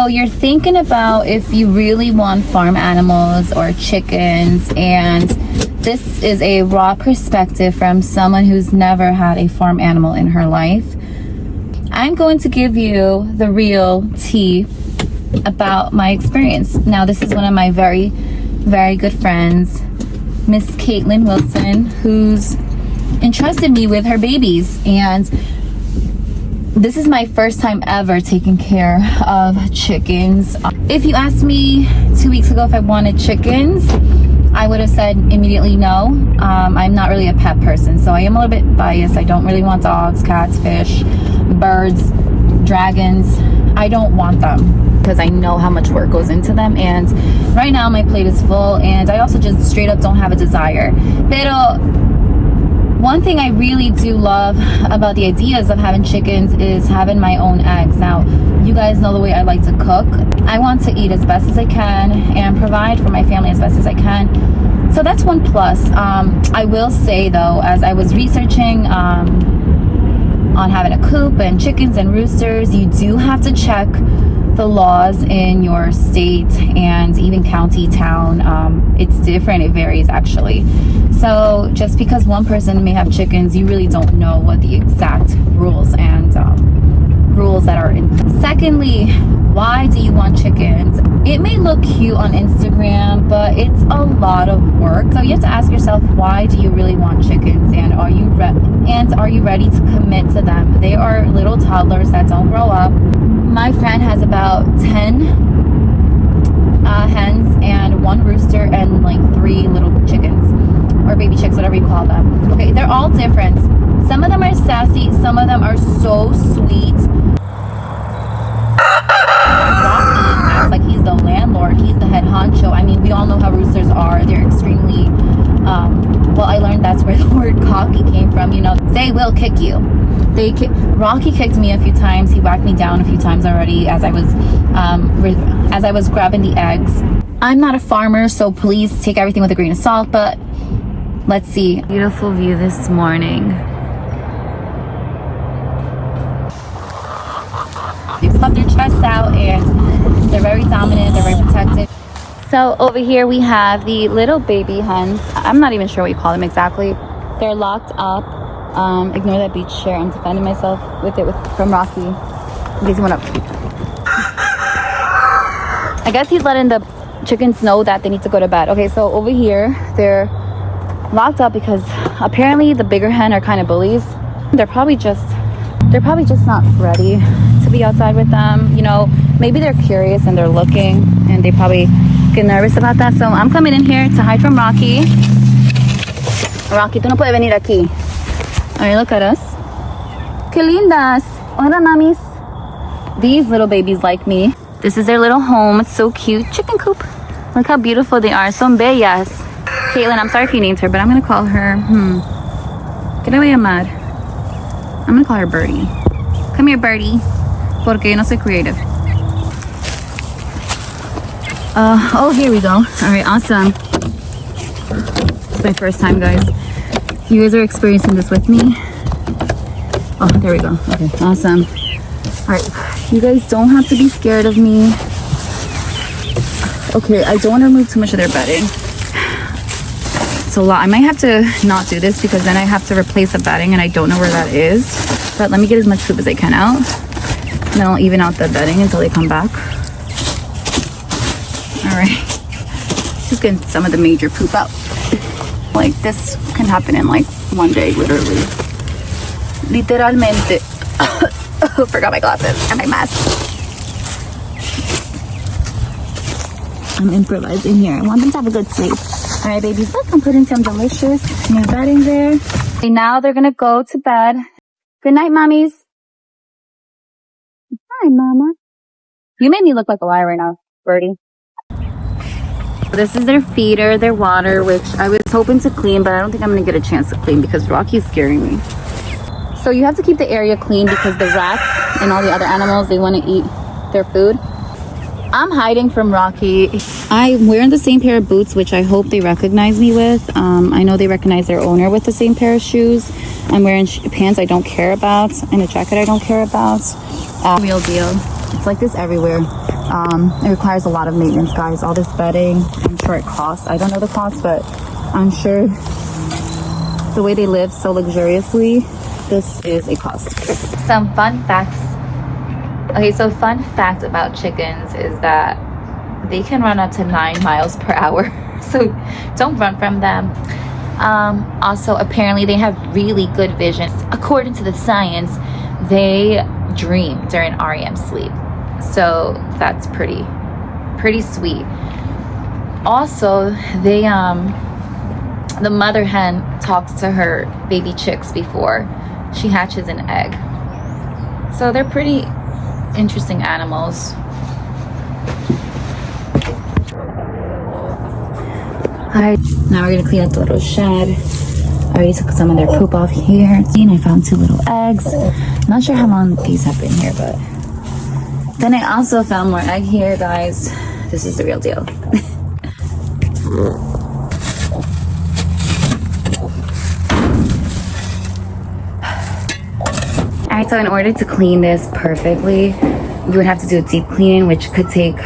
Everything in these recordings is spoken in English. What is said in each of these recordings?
So you're thinking about if you really want farm animals or chickens, and this is a raw perspective from someone who's never had a farm animal in her life. I'm going to give you the real tea about my experience. Now, this is one of my very, very good friends, Miss Caitlin Wilson, who's entrusted me with her babies, and this is my first time ever taking care of chickens. If you asked me 2 weeks ago if I wanted chickens, I would have said immediately no. I'm not really a pet person, so I am a little bit biased. I don't really want dogs, cats, fish, birds, dragons. I don't want them because I know how much work goes into them, and right now my plate is full, and I also just straight up don't have a desire. Pero one thing I really do love about the ideas of having chickens is having my own eggs. Now, you guys know the way I like to cook. I want to eat as best as I can and provide for my family as best as I can. So that's one plus. I will say though, as I was researching on having a coop and chickens and roosters, you do have to check the laws in your state and even county, town. It's different, it varies actually. So just because one person may have chickens, you really don't know what the exact rules and rules that are in. Secondly, why do you want chickens? It may look cute on Instagram, but it's a lot of work. So you have to ask yourself, why do you really want chickens, and are you ready to commit to them? They are little toddlers that don't grow up. My friend has about 10 hens and 1 rooster and like 3 little chickens, or baby chicks, whatever you call them. Okay, they're all different. Some of them are sassy, some of them are so sweet. Rocky acts like he's the landlord, he's the head honcho. I mean, we all know how roosters are. They're extremely, well, I learned that's where the word cocky came from. You know, they will kick you. Rocky kicked me a few times. He whacked me down a few times already as I was grabbing the eggs. I'm not a farmer, so please take everything with a grain of salt, but let's see. Beautiful view this morning. They puff their chests out and they're very dominant, they're very protected. So over here we have the little baby hens. I'm not even sure what you call them exactly. They're locked up. Ignore that beach chair. I'm defending myself with it from Rocky. In case he went up. I guess he's letting the chickens know that they need to go to bed. Okay, so over here they're locked up because apparently the bigger hen are kind of bullies. They're probably just not ready to be outside with them. You know, maybe they're curious and they're looking and they probably get nervous about that. So I'm coming in here to hide from Rocky. Rocky, tú no puedes venir aquí. All right, look at us. Que lindas. Hola, mamis. These little babies like me. This is their little home. It's so cute. Chicken coop. Look how beautiful they are. Son bellas. Caitlin, I'm sorry if you named her, but I'm going to call her, ¿Qué le voy a llamar? I'm going to call her Birdie. Come here, Birdie. Porque yo no soy creative. Oh, here we go. All right, awesome. It's my first time, guys. You guys are experiencing this with me. Oh, there we go. Okay, awesome. All right, you guys don't have to be scared of me. Okay, I don't want to remove too much of their bedding. It's a lot. I might have to not do this because then I have to replace the bedding and I don't know where that is. But let me get as much poop as I can out. And then I'll even out the bedding until they come back. All right. Just getting some of the major poop out. Like, this can happen in like one day, literally. Literalmente. Forgot my glasses and my mask. I'm improvising here. I want them to have a good sleep. All right, babies, look, I'm putting some delicious new bedding there. Okay, now they're gonna go to bed. Good night, mommies. Hi, mama. You made me look like a liar right now, Birdie. This is their feeder, their water, which I was hoping to clean, but I don't think I'm gonna get a chance to clean because Rocky's scaring me. So you have to keep the area clean because the rats and all the other animals, they want to eat their food. I'm hiding from Rocky. I'm wearing the same pair of boots, which I hope they recognize me with. I know they recognize their owner with the same pair of shoes. I'm wearing pants I don't care about and a jacket I don't care about. Real deal. It's like this everywhere. It requires a lot of maintenance, guys. All this bedding, I'm sure it costs. I don't know the cost, but I'm sure the way they live so luxuriously, this is a cost. Some fun facts. Okay, so fun fact about chickens is that they can run up to 9 miles per hour. So don't run from them. Also, apparently they have really good vision. According to the science, they dream during REM sleep. So that's pretty sweet. Also, they the mother hen talks to her baby chicks before she hatches an egg. So they're pretty interesting animals. Alright, now we're gonna clean up the little shed. I already took some of their poop off here. And I found 2 little eggs. Not sure how long these have been here, but then I also found more egg here, guys. This is the real deal. Alright, so in order to clean this perfectly, you would have to do a deep cleaning, which could take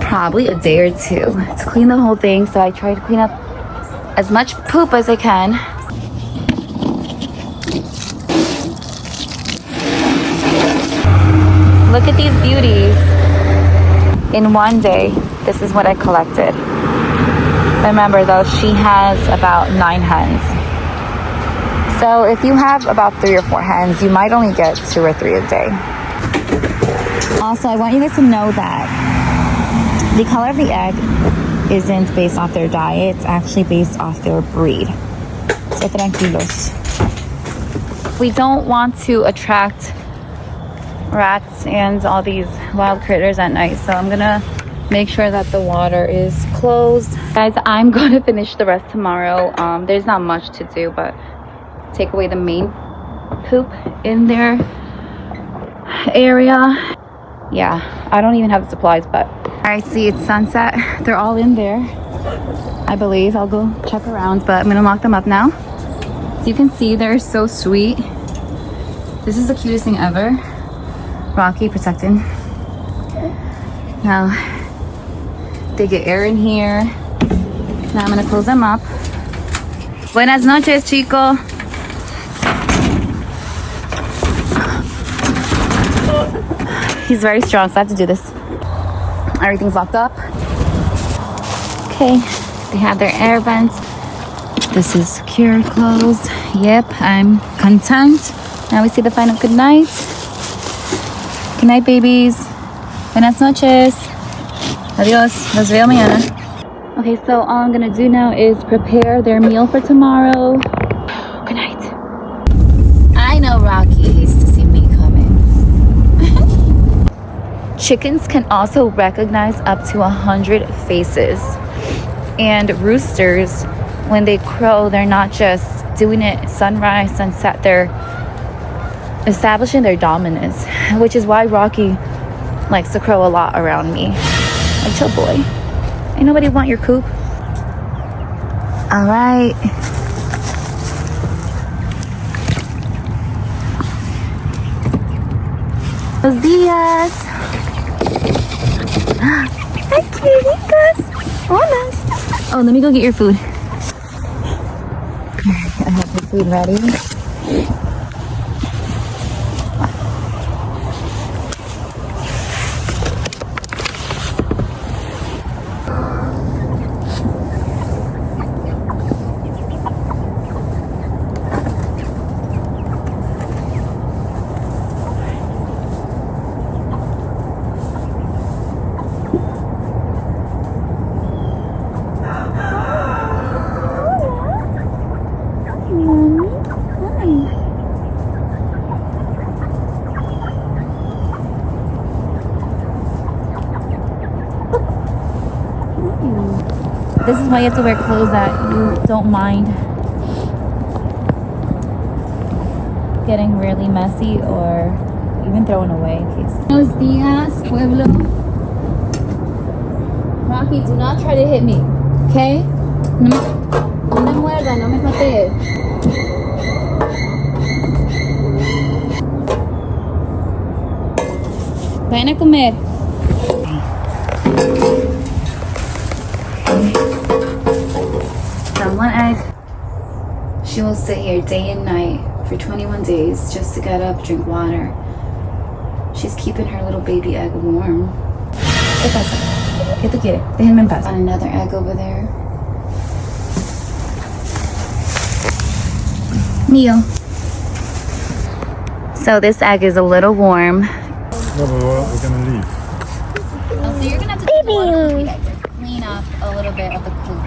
probably a day or 2 to clean the whole thing. So I try to clean up as much poop as I can. Look at these beauties. In one day, this is what I collected. Remember though, she has about 9 hens. So if you have about 3 or 4 hens, you might only get 2 or 3 a day. Also, I want you guys to know that the color of the egg isn't based off their diet, it's actually based off their breed. So tranquilos. We don't want to attract rats and all these wild critters at night, so I'm gonna make sure that the water is closed. Guys, I'm gonna finish the rest tomorrow. There's not much to do, but take away the main poop in their area. Yeah, I don't even have the supplies, but alright, see, it's sunset. They're all in there, I believe. I'll go check around, but I'm gonna lock them up now. So you can see they're so sweet. This is the cutest thing ever. Rocky protecting. Now they get air in here. Now I'm gonna close them up. Buenas noches, chico. He's very strong, so I have to do this. Everything's locked up. Okay, they have their air vents. This is secure, closed. Yep, I'm content. Now we say the final good night. Good night, babies. Buenas noches. Adios. Los veo mañana. Okay, so all I'm gonna do now is prepare their meal for tomorrow. Good night. I know Rocky hates to see me coming. Chickens can also recognize up to 100 faces. And roosters, when they crow, they're not just doing it sunrise, sunset, they're establishing their dominance, which is why Rocky likes to crow a lot around me. Like, chill, boy. Ain't nobody want your coop. All right. Buenos dias. Hi, cutitas. Hola. Oh, let me go get your food. I have your food ready. This is why you have to wear clothes that you don't mind getting really messy or even thrown away in case. Buenos dias, pueblo. Rocky, do not try to hit me, okay? No me muerda, no me patees. Vayan a comer. From one egg, she will sit here day and night for 21 days just to get up, drink water. She's keeping her little baby egg warm. ¿Qué pasa? ¿Qué tú quieres? Déjenme en paz. Another egg over there. Mío. So this egg is a little warm. No, but we're gonna leave. Oh, so you're gonna have to take a lot of food eggs to clean up a little bit of the poop.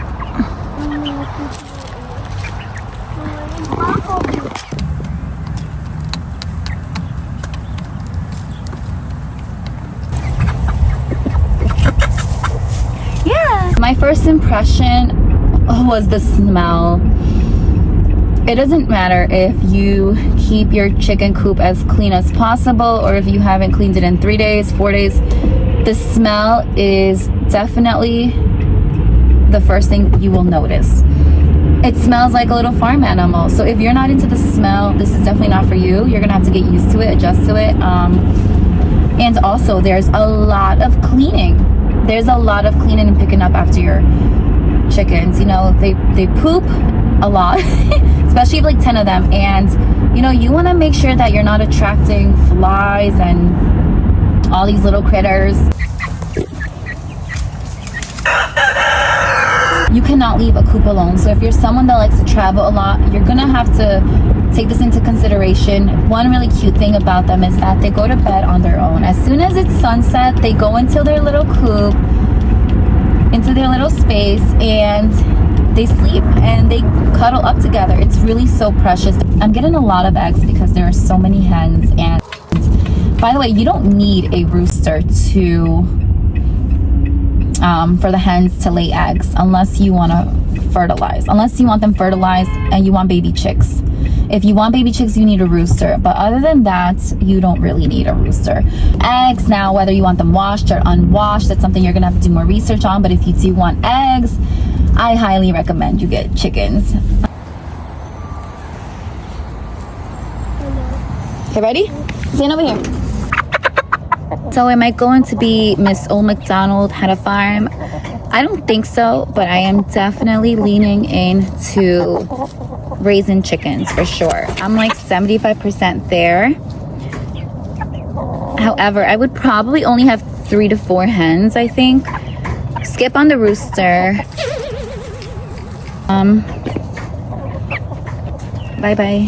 Yeah. My first impression was the smell. It doesn't matter if you keep your chicken coop as clean as possible or if you haven't cleaned it in 3 days, 4 days. The smell is definitely the first thing you will notice. It smells like a little farm animal. So if you're not into the smell, this is definitely not for you. You're gonna have to get used to it, adjust to it. And also there's a lot of cleaning. There's a lot of cleaning and picking up after your chickens. You know, they poop a lot, especially like 10 of them. And you know, you wanna make sure that you're not attracting flies and all these little critters. You cannot leave a coop alone. So if you're someone that likes to travel a lot, you're gonna have to take this into consideration. One really cute thing about them is that they go to bed on their own. As soon as it's sunset, they go into their little coop, into their little space, and they sleep and they cuddle up together. It's really so precious. I'm getting a lot of eggs because there are so many hens. And by the way, you don't need a rooster to for the hens to lay eggs unless you want to fertilize, unless you want them fertilized and you want baby chicks. If you want baby chicks, you need a rooster, but other than that, you don't really need a rooster. Eggs, now whether you want them washed or unwashed, that's something you're gonna have to do more research on. But if you do want eggs, I highly recommend you get chickens. Okay, ready? Stand over here. So am I going to be Miss Old MacDonald Had a Farm? I don't think so, but I am definitely leaning into raising chickens for sure. I'm like 75% there. However, I would probably only have 3 to 4 hens, I think. Skip on the rooster. Bye-bye.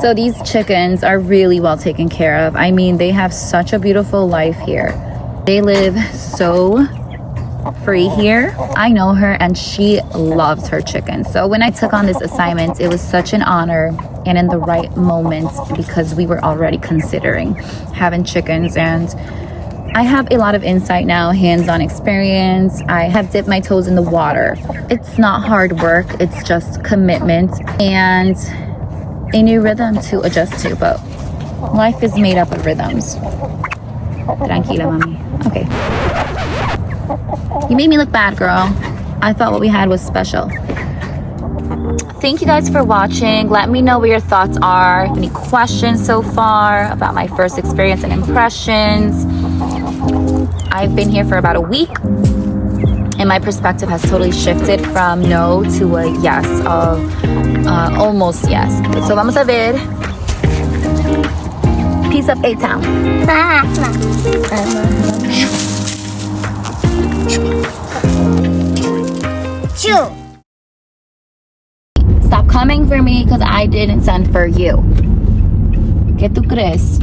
So these chickens are really well taken care of. I mean, they have such a beautiful life here. They live so free here. I know her and she loves her chickens. So when I took on this assignment, it was such an honor and in the right moment because we were already considering having chickens. And I have a lot of insight now, hands-on experience. I have dipped my toes in the water. It's not hard work, it's just commitment and a new rhythm to adjust to, but life is made up of rhythms. Tranquila, mami. Okay. You made me look bad, girl. I thought what we had was special. Thank you guys for watching. Let me know what your thoughts are. Any questions so far about my first experience and impressions? I've been here for about a week, and my perspective has totally shifted from no to a yes, of almost yes. So vamos a ver. Peace up, A-Town. Stop coming for me because I didn't send for you. ¿Qué tú crees?